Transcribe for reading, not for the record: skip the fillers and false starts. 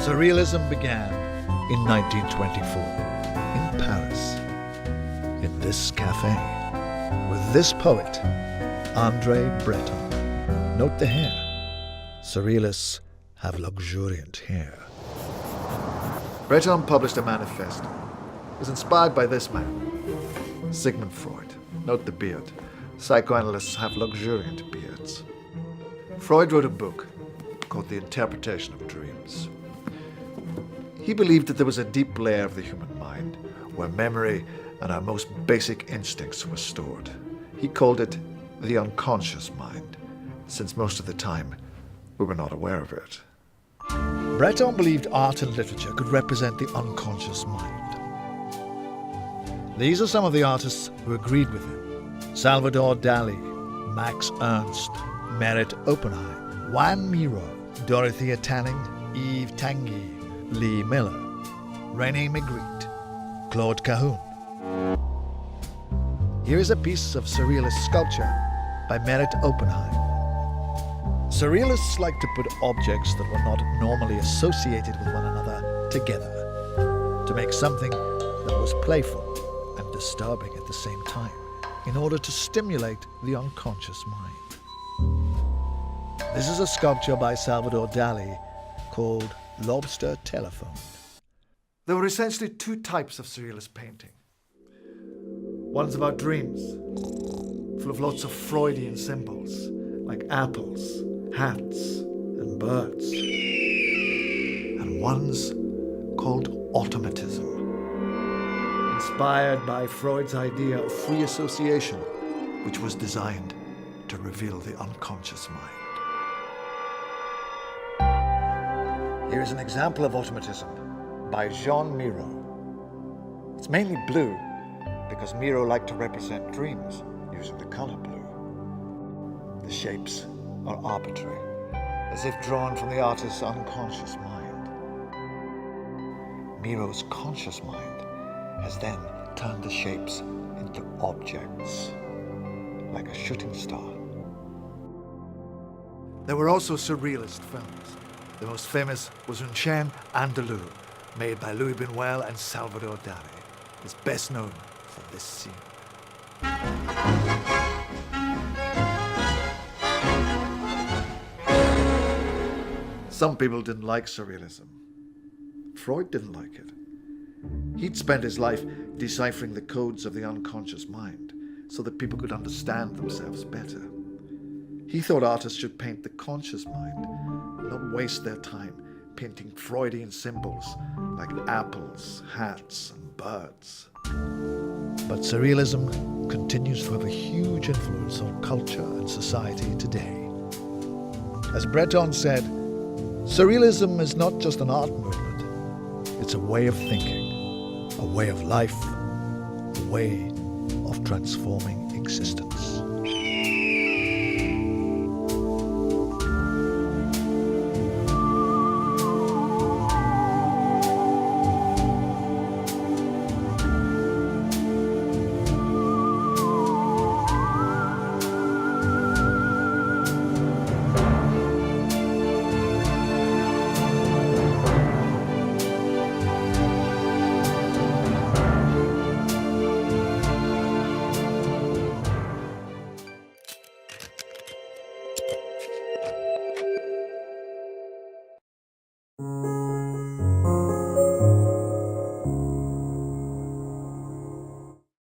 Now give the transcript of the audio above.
Surrealism began in 1924 in Paris, in this cafe, with this poet, André Breton. Note the hair. Surrealists have luxuriant hair. Breton published a manifest. It was inspired by this man, Sigmund Freud. Note the beard. Psychoanalysts have luxuriant beards. Freud wrote a book called The Interpretation of Dreams. He believed that there was a deep layer of the human mind where memory and our most basic instincts were stored. He called it the unconscious mind, since most of the time we were not aware of it. Breton believed art and literature could represent the unconscious mind. These are some of the artists who agreed with him: Salvador Dali, Max Ernst, Merritt Oppenheim, Juan Miro, Dorothea Tanning, Yves Tanguy, Lee Miller, René Magritte, Claude Cahun. Here is a piece of surrealist sculpture by Merritt Oppenheim. Surrealists like to put objects that were not normally associated with one another together, to make something that was playful and disturbing at the same time, in order to stimulate the unconscious mind. This is a sculpture by Salvador Dali called Lobster Telephone. There were essentially two types of surrealist painting. One's about dreams, full of lots of Freudian symbols, like apples, hats, and birds. And one's called automatism, inspired by Freud's idea of free association, which was designed to reveal the unconscious mind. Here is an example of automatism by Jean Miro. It's mainly blue because Miro liked to represent dreams using the color blue. The shapes are arbitrary, as if drawn from the artist's unconscious mind. Miro's conscious mind has then turned the shapes into objects, like a shooting star. There were also surrealist films. The most famous was Un Chien Andalou, made by Louis Buñuel and Salvador Dali. He's best known for this scene. Some people didn't like surrealism. Freud didn't like it. He'd spent his life deciphering the codes of the unconscious mind so that people could understand themselves better. He thought artists should paint the conscious mind, not waste their time painting Freudian symbols like apples, hats, and birds. But surrealism continues to have a huge influence on culture and society today. As Breton said, surrealism is not just an art movement, it's a way of thinking, a way of life, a way of transforming existence.